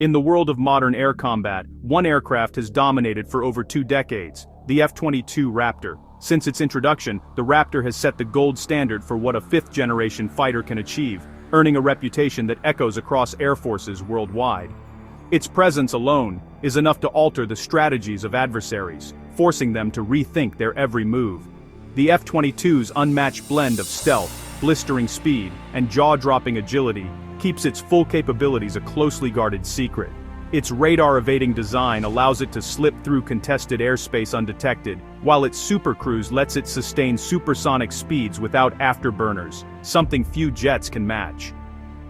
In the world of modern air combat, one aircraft has dominated for over 2 decades, the F-22 Raptor. Since its introduction, the Raptor has set the gold standard for what a fifth-generation fighter can achieve, earning a reputation that echoes across air forces worldwide. Its presence alone is enough to alter the strategies of adversaries, forcing them to rethink their every move. The F-22's unmatched blend of stealth, blistering speed, and jaw-dropping agility keeps its full capabilities a closely guarded secret. Its radar-evading design allows it to slip through contested airspace undetected, while its supercruise lets it sustain supersonic speeds without afterburners, something few jets can match.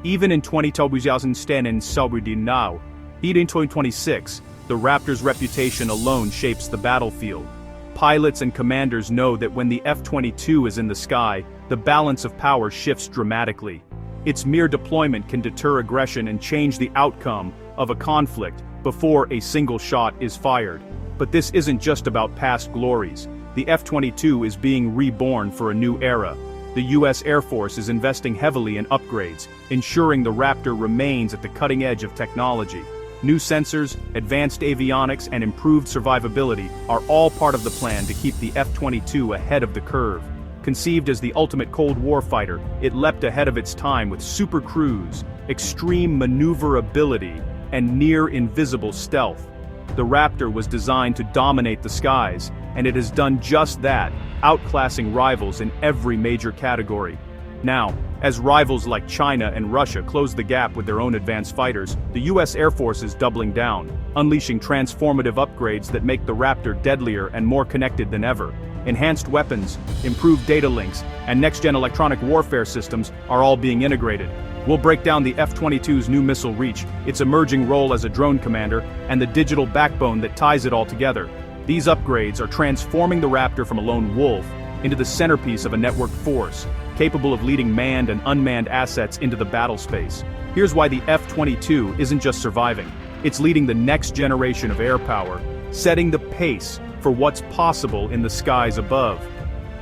Even in 2010 and now, even in 2026, the Raptor's reputation alone shapes the battlefield. Pilots and commanders know that when the F-22 is in the sky, the balance of power shifts dramatically. Its mere deployment can deter aggression and change the outcome of a conflict before a single shot is fired. But this isn't just about past glories. The F-22 is being reborn for a new era. The U.S. Air Force is investing heavily in upgrades, ensuring the Raptor remains at the cutting edge of technology. New sensors, advanced avionics, and improved survivability are all part of the plan to keep the F-22 ahead of the curve. Conceived as the ultimate Cold War fighter, it leapt ahead of its time with super cruise, extreme maneuverability, and near-invisible stealth. The Raptor was designed to dominate the skies, and it has done just that, outclassing rivals in every major category. Now, as rivals like China and Russia close the gap with their own advanced fighters, the U.S. Air Force is doubling down, unleashing transformative upgrades that make the Raptor deadlier and more connected than ever. Enhanced weapons, improved data links, and next-gen electronic warfare systems are all being integrated. We'll break down the F-22's new missile reach, its emerging role as a drone commander, and the digital backbone that ties it all together. These upgrades are transforming the Raptor from a lone wolf into the centerpiece of a networked force, capable of leading manned and unmanned assets into the battle space. Here's why the F-22 isn't just surviving. It's leading the next generation of air power, setting the pace for what's possible in the skies above.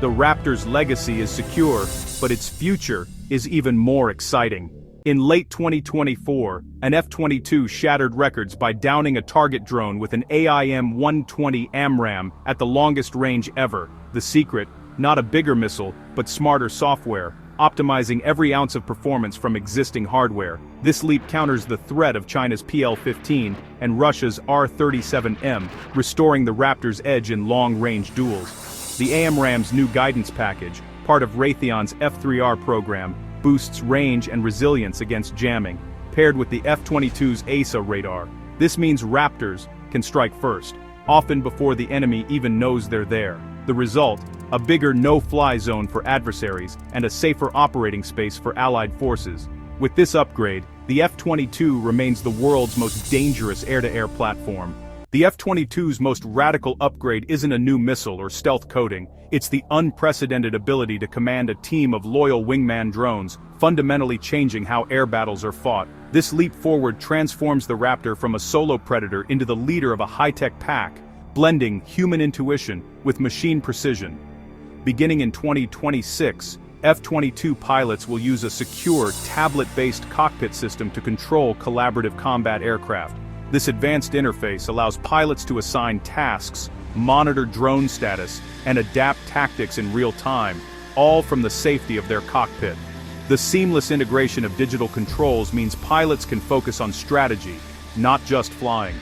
The Raptor's legacy is secure, but its future is even more exciting. In late 2024, an F-22 shattered records by downing a target drone with an AIM-120 AMRAAM at the longest range ever. The secret, not a bigger missile, but smarter software, optimizing every ounce of performance from existing hardware. This leap counters the threat of China's PL-15 and Russia's R-37M, restoring the Raptor's edge in long-range duels. The AMRAAM's new guidance package, part of Raytheon's F-3R program, boosts range and resilience against jamming, paired with the F-22's ASA radar. This means Raptors can strike first, often before the enemy even knows they're there. The result, a bigger no-fly zone for adversaries and a safer operating space for Allied forces. With this upgrade, the F-22 remains the world's most dangerous air-to-air platform. The F-22's most radical upgrade isn't a new missile or stealth coating, it's the unprecedented ability to command a team of loyal wingman drones, fundamentally changing how air battles are fought. This leap forward transforms the Raptor from a solo predator into the leader of a high-tech pack, blending human intuition with machine precision. Beginning in 2026, F-22 pilots will use a secure, tablet-based cockpit system to control collaborative combat aircraft. This advanced interface allows pilots to assign tasks, monitor drone status, and adapt tactics in real time, all from the safety of their cockpit. The seamless integration of digital controls means pilots can focus on strategy, not just flying.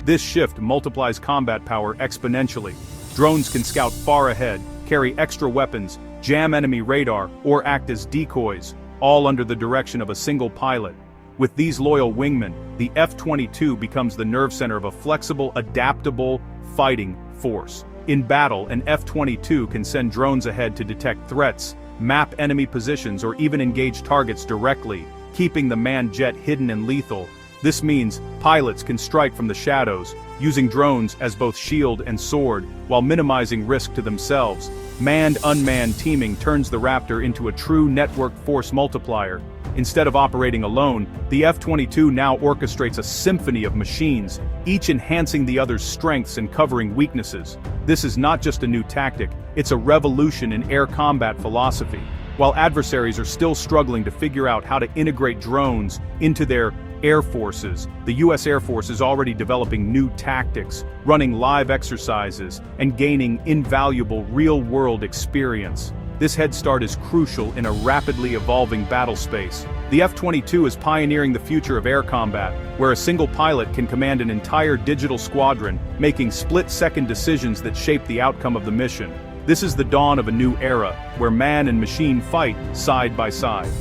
This shift multiplies combat power exponentially. Drones can scout far ahead, carry extra weapons, jam enemy radar, or act as decoys, all under the direction of a single pilot. With these loyal wingmen, the F-22 becomes the nerve center of a flexible, adaptable, fighting force. In battle, an F-22 can send drones ahead to detect threats, map enemy positions, or even engage targets directly, keeping the manned jet hidden and lethal. This means pilots can strike from the shadows, using drones as both shield and sword, while minimizing risk to themselves. Manned-unmanned teaming turns the Raptor into a true network force multiplier. Instead of operating alone, the F-22 now orchestrates a symphony of machines, each enhancing the other's strengths and covering weaknesses. This is not just a new tactic, it's a revolution in air combat philosophy. While adversaries are still struggling to figure out how to integrate drones into their Air Forces. The U.S. Air Force is already developing new tactics, running live exercises, and gaining invaluable real-world experience. This head start is crucial in a rapidly evolving battle space. The F-22 is pioneering the future of air combat, where a single pilot can command an entire digital squadron, making split-second decisions that shape the outcome of the mission. This is the dawn of a new era, where man and machine fight side by side.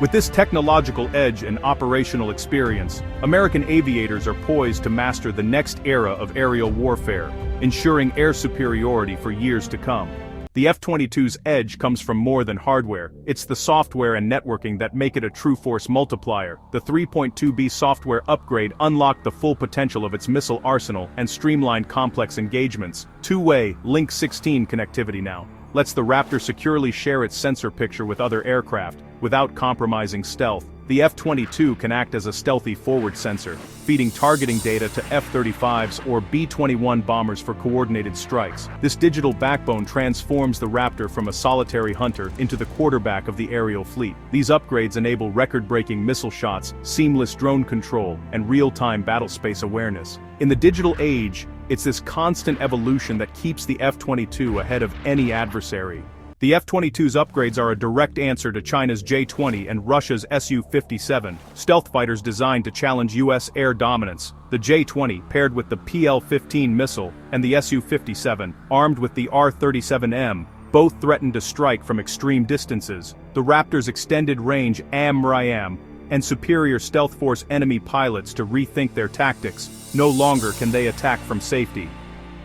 With this technological edge and operational experience, American aviators are poised to master the next era of aerial warfare, ensuring air superiority for years to come. The F-22's edge comes from more than hardware. It's the software and networking that make it a true force multiplier. The 3.2B software upgrade unlocked the full potential of its missile arsenal and streamlined complex engagements. Two-way, Link 16 connectivity now lets the Raptor securely share its sensor picture with other aircraft, without compromising stealth. The F-22 can act as a stealthy forward sensor, feeding targeting data to F-35s or B-21 bombers for coordinated strikes. This digital backbone transforms the Raptor from a solitary hunter into the quarterback of the aerial fleet. These upgrades enable record-breaking missile shots, seamless drone control, and real-time battlespace awareness. In the digital age, it's this constant evolution that keeps the F-22 ahead of any adversary. The F-22's upgrades are a direct answer to China's J-20 and Russia's Su-57, stealth fighters designed to challenge U.S. air dominance. The J-20, paired with the PL-15 missile, and the Su-57, armed with the R-37M, both threaten to strike from extreme distances. The Raptor's extended range AMRAAM and superior stealth force enemy pilots to rethink their tactics. No longer can they attack from safety.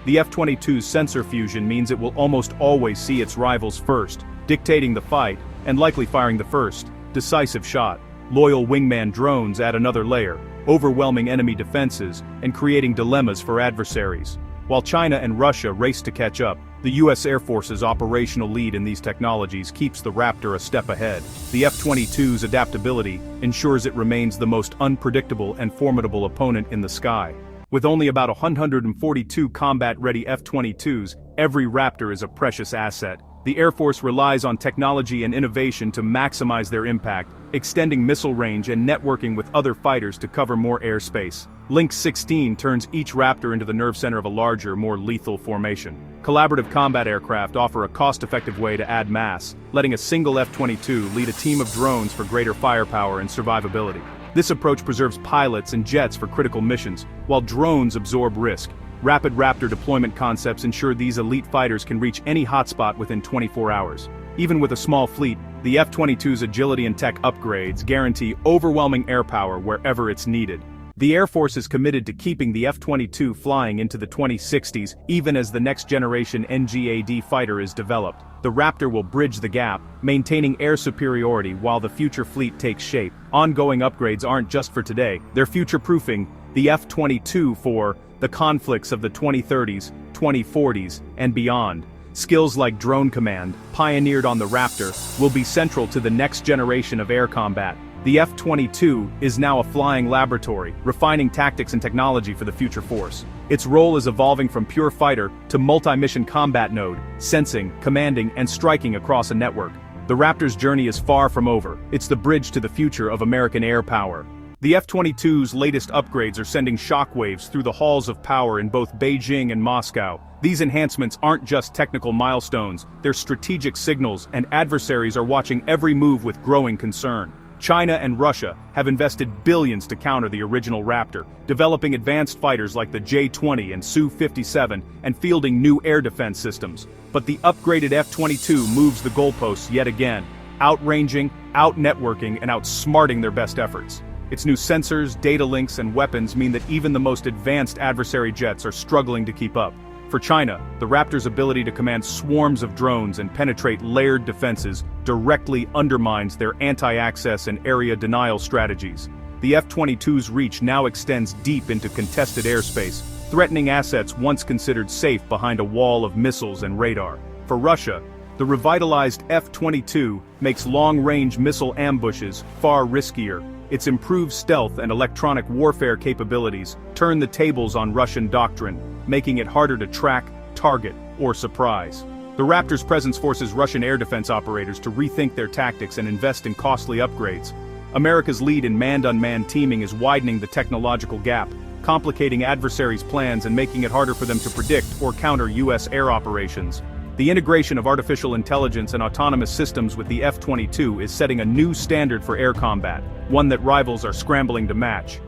The F-22's sensor fusion means it will almost always see its rivals first, dictating the fight, and likely firing the first, decisive shot. Loyal wingman drones add another layer, overwhelming enemy defenses, and creating dilemmas for adversaries. While China and Russia race to catch up, the U.S. Air Force's operational lead in these technologies keeps the Raptor a step ahead. The F-22's adaptability ensures it remains the most unpredictable and formidable opponent in the sky. With only about 142 combat-ready F-22s, every Raptor is a precious asset. The Air Force relies on technology and innovation to maximize their impact, extending missile range and networking with other fighters to cover more airspace. Link 16 turns each Raptor into the nerve center of a larger, more lethal formation. Collaborative combat aircraft offer a cost-effective way to add mass, letting a single F-22 lead a team of drones for greater firepower and survivability. This approach preserves pilots and jets for critical missions, while drones absorb risk. Rapid Raptor deployment concepts ensure these elite fighters can reach any hotspot within 24 hours. Even with a small fleet, the F-22's agility and tech upgrades guarantee overwhelming air power wherever it's needed. The Air Force is committed to keeping the F-22 flying into the 2060s, even as the next-generation NGAD fighter is developed. The Raptor will bridge the gap, maintaining air superiority while the future fleet takes shape. Ongoing upgrades aren't just for today, they're future-proofing the F-22 for the conflicts of the 2030s, 2040s, and beyond. Skills like drone command, pioneered on the Raptor, will be central to the next generation of air combat. The F-22 is now a flying laboratory, refining tactics and technology for the future force. Its role is evolving from pure fighter to multi-mission combat node, sensing, commanding, and striking across a network. The Raptor's journey is far from over. It's the bridge to the future of American air power. The F-22's latest upgrades are sending shockwaves through the halls of power in both Beijing and Moscow. These enhancements aren't just technical milestones, they're strategic signals, and adversaries are watching every move with growing concern. China and Russia have invested billions to counter the original Raptor, developing advanced fighters like the J-20 and Su-57 and fielding new air defense systems. But the upgraded F-22 moves the goalposts yet again, outranging, out-networking, and outsmarting their best efforts. Its new sensors, data links, and weapons mean that even the most advanced adversary jets are struggling to keep up. For China, the Raptor's ability to command swarms of drones and penetrate layered defenses directly undermines their anti-access and area denial strategies. The F-22's reach now extends deep into contested airspace, threatening assets once considered safe behind a wall of missiles and radar. For Russia, the revitalized F-22 makes long-range missile ambushes far riskier. Its improved stealth and electronic warfare capabilities turn the tables on Russian doctrine, making it harder to track, target, or surprise. The Raptor's presence forces Russian air defense operators to rethink their tactics and invest in costly upgrades. America's lead in manned-unmanned teaming is widening the technological gap, complicating adversaries' plans and making it harder for them to predict or counter U.S. air operations. The integration of artificial intelligence and autonomous systems with the F-22 is setting a new standard for air combat, one that rivals are scrambling to match.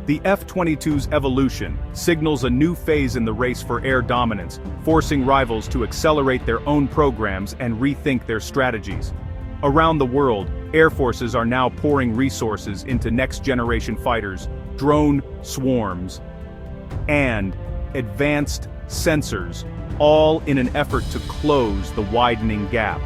The F-22's evolution signals a new phase in the race for air dominance, forcing rivals to accelerate their own programs and rethink their strategies. Around the world, air forces are now pouring resources into next-generation fighters, drone swarms, and advanced sensors, all in an effort to close the widening gap.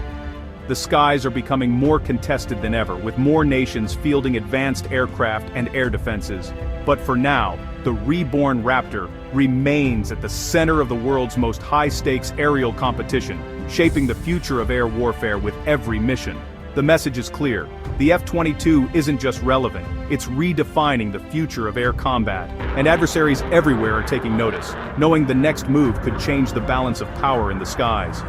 The skies are becoming more contested than ever, with more nations fielding advanced aircraft and air defenses. But for now, the reborn Raptor remains at the center of the world's most high-stakes aerial competition, shaping the future of air warfare with every mission. The message is clear. The F-22 isn't just relevant, it's redefining the future of air combat. And adversaries everywhere are taking notice, knowing the next move could change the balance of power in the skies.